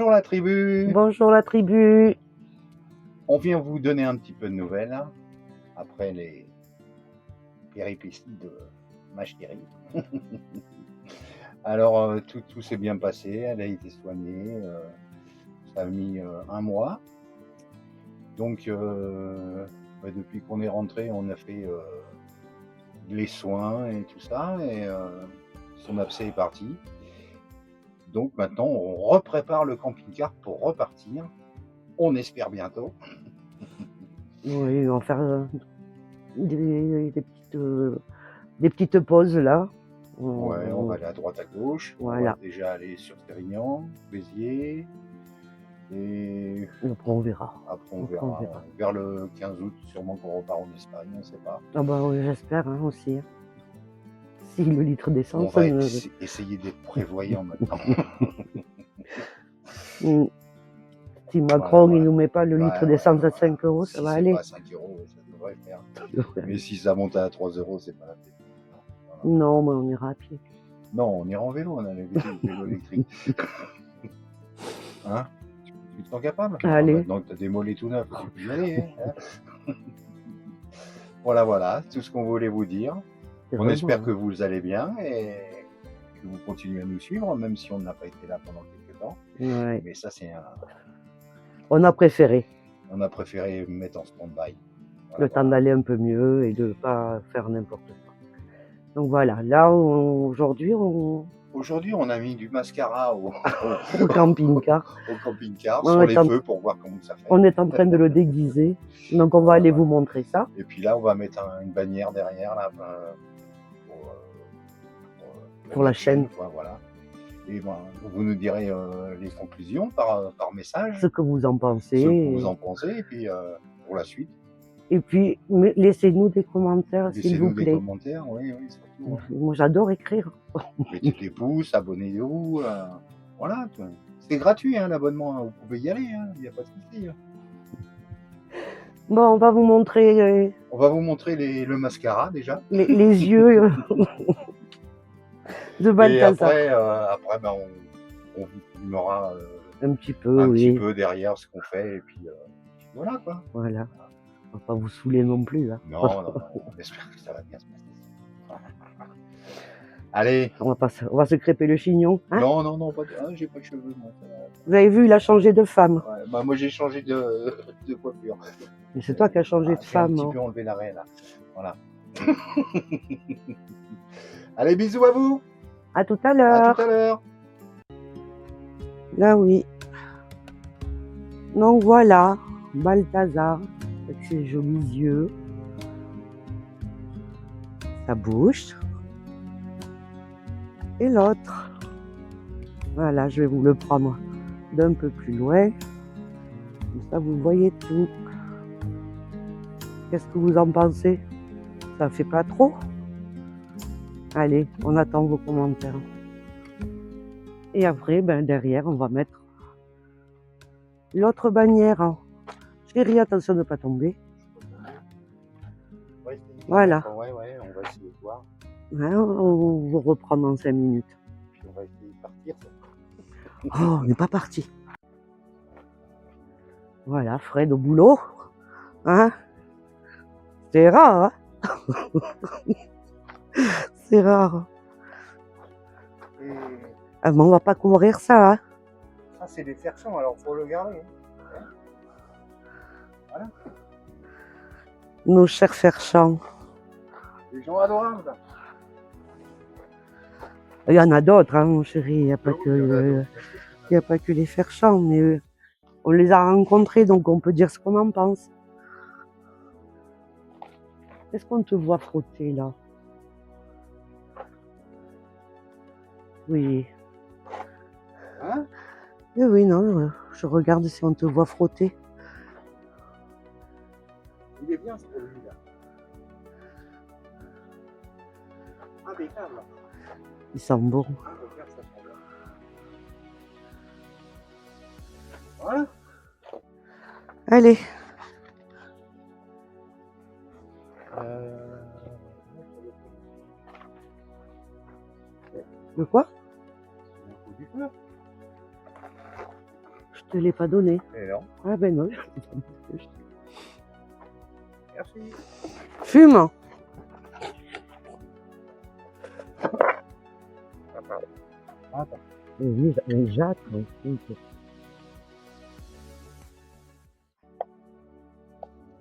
Bonjour la tribu. Bonjour la tribu. On vient vous donner un petit peu de nouvelles hein, après les péripéties de ma chérie. Alors tout s'est bien passé, elle a été soignée, ça a mis un mois. Donc depuis qu'on est rentré, on a fait les soins et tout ça, et son abcès est parti. Donc maintenant on reprépare le camping-car pour repartir. On espère bientôt. Oui, on va faire des petites pauses là. Ouais, on va aller à droite à gauche. Voilà. On va déjà aller sur Sérignan, Béziers. Et après on verra. Après on verra. Vers le 15 août, sûrement qu'on repart en Espagne, on ne sait pas. Ah bah oui, j'espère hein, aussi. Si le litre d'essence. On va essayer d'être prévoyant maintenant. Si Macron il nous met pas le litre d'essence à 5 €, si ça va aller. Pas 5 €, ça devrait faire. Mais si ça monte à 3 €, c'est pas la peine. Non, mais on ira à pied. Non, on ira en vélo, on a le vélo électrique. Hein? Tu te sens capable? Allez. Maintenant que tu as des mollets tout neufs, tu peux y aller. Hein. Voilà, tout ce qu'on voulait vous dire. On espère que vous allez bien et que vous continuez à nous suivre, même si on n'a pas été là pendant quelques temps. Ouais. Mais ça, c'est un... On a préféré. On a préféré mettre en stand-by. Le temps d'aller un peu mieux et de ne pas faire n'importe quoi. Donc voilà, là, aujourd'hui, on a mis du mascara au camping-car. Au camping-car, sur les feux pour voir comment ça fait. On est en train de le déguiser. Donc on va aller vous montrer ça. Et puis là, on va mettre une bannière derrière là, pour la chaîne. Voilà. Et vous nous direz les conclusions par message. Ce que vous en pensez. Et puis pour la suite. Et puis, laissez-nous des commentaires, s'il vous plaît. Laissez-nous des commentaires, oui, surtout. Moi, j'adore écrire. Mettez des pouces, abonnez-vous. Voilà, c'est gratuit, hein, l'abonnement. Vous pouvez y aller, il n'y a pas de souci. Bon, on va vous montrer... On va vous montrer le mascara, déjà. Les yeux de Balthazar. Et après on vous filmera un petit peu derrière ce qu'on fait. Et puis voilà, quoi. Voilà. On va pas vous saouler non plus. Hein. Non, on espère que ça va bien se passer. Allez. On va se crêper le chignon. Hein? Non, pas j'ai pas de cheveux. Moi. Vous avez vu, il a changé de femme. Ouais, moi, j'ai changé de coiffure. Mais c'est toi qui as changé de femme. J'ai un petit peu enlevé l'arrêt, là. Voilà. Allez, bisous à vous. À tout à l'heure. À tout à l'heure. Là, oui. Donc, voilà. Balthazar, avec ses jolis yeux. Sa bouche. Et l'autre. Voilà, je vais vous le prendre d'un peu plus loin. Comme ça, vous voyez tout. Qu'est-ce que vous en pensez? Ça fait pas trop? Allez, on attend vos commentaires. Et après, derrière, on va mettre l'autre bannière. Chérie, attention de ne pas tomber. Voilà. Ouais, on va essayer de voir. Ouais, on vous reprend dans 5 minutes. Puis on va essayer de partir. Oh, on n'est pas parti. Voilà, Fred au boulot. Hein? C'est rare, hein? C'est rare. Ah, mais on va pas couvrir ça, hein? Ça, c'est des ferchons, alors faut le garder. Voilà. Nos chers ferchants. Les gens adorables. Il y en a d'autres, hein, mon chéri. Il n'y a pas que les ferchants, mais on les a rencontrés, donc on peut dire ce qu'on en pense. Est-ce qu'on te voit frotter, là? Oui. Hein? Oui, non, je regarde si on te voit frotter. Il est bien, ce produit-là. Impeccable. Il sent bon. Voilà. Allez. De quoi? Du feu. Je ne l'ai pas donné. Et non. Ah ben non. Merci. Fume. Attends. Oui, Jacques.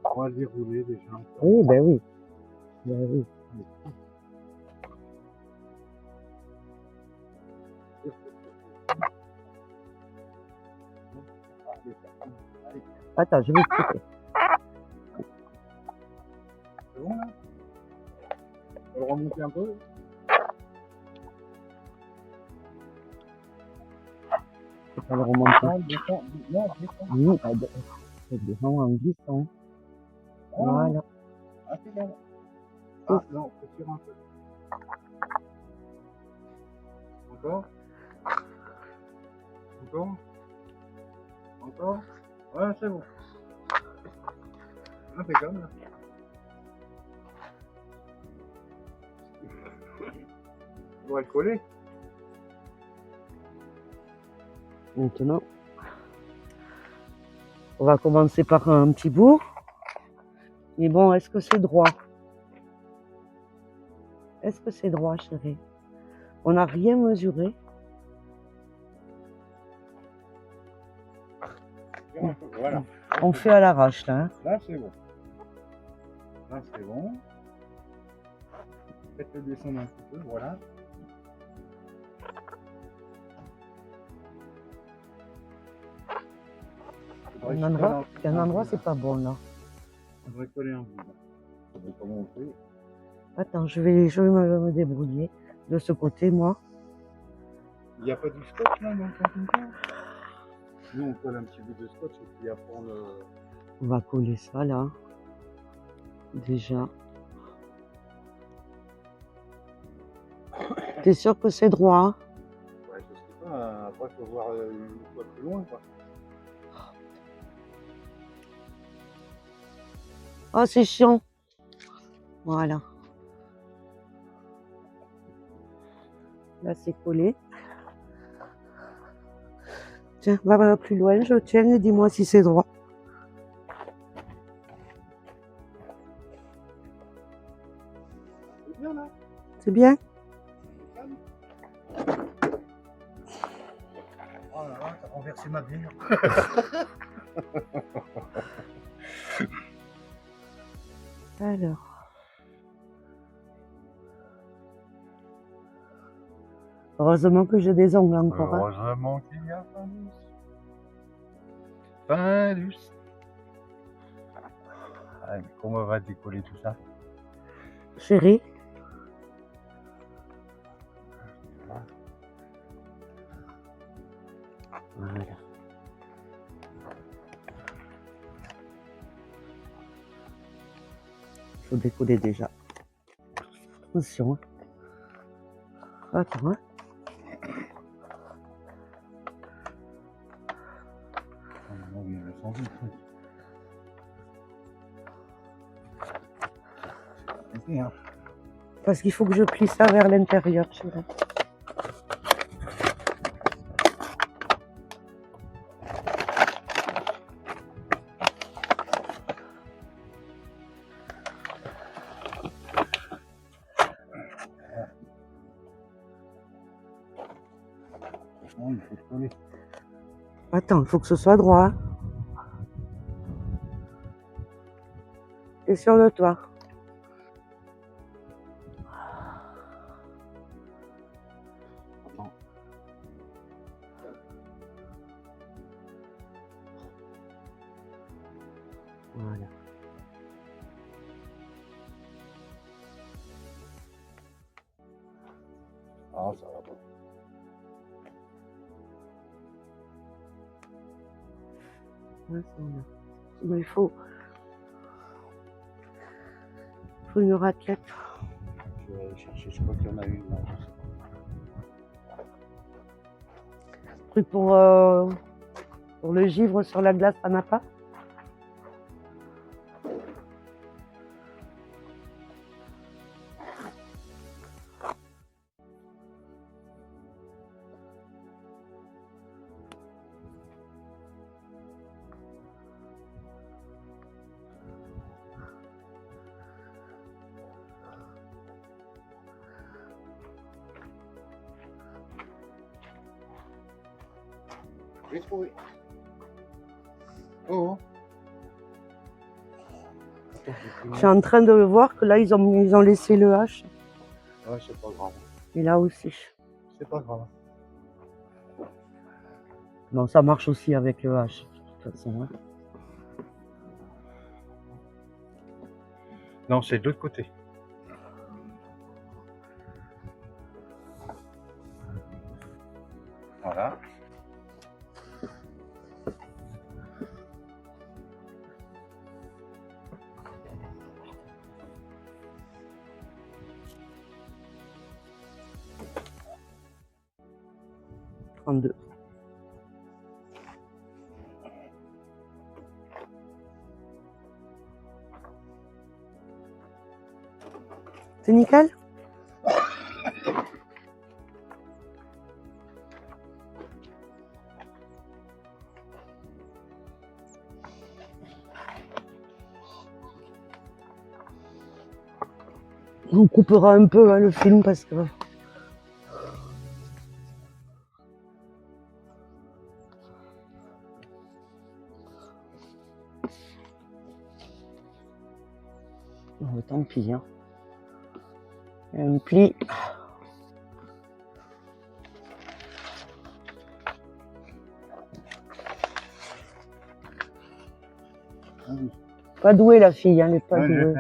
On va le dérouler déjà. Oui, ben oui. Ben oui. Attends, je vais te couper. C'est bon là? On va le remonter un peu. C'est pas le remonter. Ah, descends. Non, descends. Oui, c'est vraiment en glissant. Voilà. Ah, c'est bon. Ah, non, faut tirer un peu. Encore? Encore? Encore? Ouais, c'est bon. Impeccable là. On va le coller. Maintenant, on va commencer par un petit bout. Mais bon, est-ce que c'est droit? Est-ce que c'est droit, chérie? On n'a rien mesuré. Voilà. On fait à l'arrache, là. Hein. Là, c'est bon. Là, c'est bon. Faites-le descendre un petit peu, voilà. Il y a un endroit, c'est pas bon, là. On devrait coller un bout. Là. Comment on fait? Attends, je vais me débrouiller de ce côté, moi. Il n'y a pas du scotch là dans le camping-car? Nous, on colle un petit bout de scotch et puis après on le... On va coller ça, là. Déjà. T'es sûr que c'est droit? Hein? Ouais, je sais pas. Après, il faut voir une fois plus loin, quoi. Oh, c'est chiant. Voilà. Là, c'est collé. Tiens, va plus loin, je tiens et dis-moi si c'est droit. C'est bien, là. C'est bien? Oh là là, t'as renversé ma bière. Alors. Heureusement que j'ai des ongles encore. Hein. Heureusement qu'il y a Findus. Findus. Ah, comment on va décoller tout ça? Chérie. Voilà. Il faut décoller déjà. Attention. Attends. Hein. Parce qu'il faut que je plie ça vers l'intérieur, chérie. Il faut coller. Attends, il faut que ce soit droit. T'es sûr de toi? Attends. Voilà. Ah, ça va pas. Ouais, il faut une raquette. Je vais aller chercher, je crois qu'il y en a une là. Truc pour le givre sur la glace, ça n'a pas? l'ai trouvé. Oh. Je suis en train de voir que là, ils ont laissé le H. Ouais, c'est pas grave. Et là aussi. C'est pas grave. Non, ça marche aussi avec le H, de toute façon. Hein. Non, c'est de l'autre côté. Voilà. Deux. C'est nickel? On coupera un peu hein, le film parce que... Oh, tant pis. Hein. Il y a un pli. Pas douée la fille, hein, elle n'est pas Ouais, douée.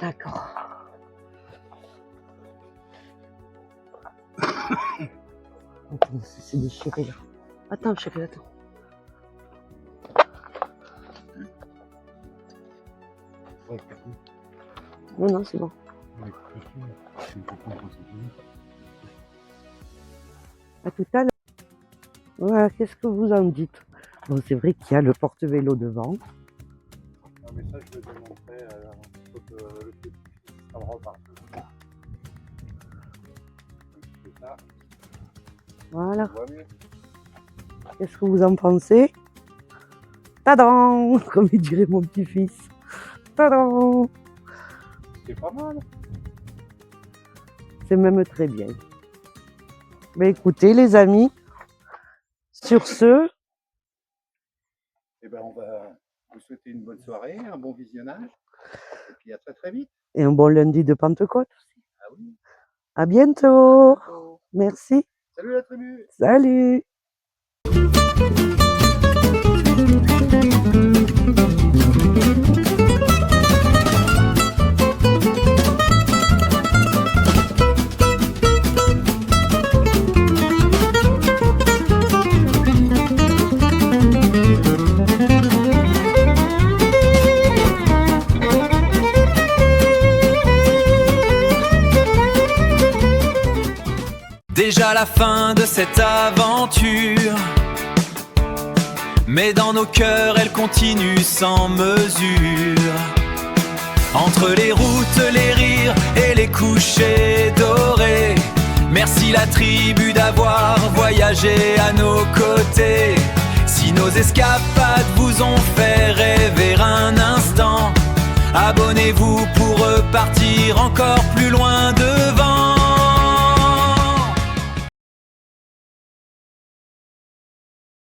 D'accord. Attends, c'est déchiré là. Attends, chérie, attends. Non, non, c'est bon. À tout à l'heure. Voilà, qu'est-ce que vous en dites? Bon, c'est vrai qu'il y a le porte-vélo devant. Non, mais ça, je vais te montrer. Faut que le petit ça me repart. C'est ça. Voilà. Tu vois mieux. Qu'est-ce que vous en pensez? Tadam! Comme il dirait mon petit-fils. Tadam! C'est pas mal. C'est même très bien. Mais écoutez, les amis, sur ce, Eh ben, on va vous souhaiter une bonne soirée, un bon visionnage. Et puis à très très vite. et un bon lundi de Pentecôte aussi. Ah oui. À bientôt. À bientôt. Merci. Salut la tribu. Salut. Déjà la fin de cette aventure, mais dans nos cœurs elle continue sans mesure. Entre les routes, les rires et les couchers dorés, merci la tribu d'avoir voyagé à nos côtés. Si nos escapades vous ont fait rêver un instant, abonnez-vous pour repartir encore plus loin de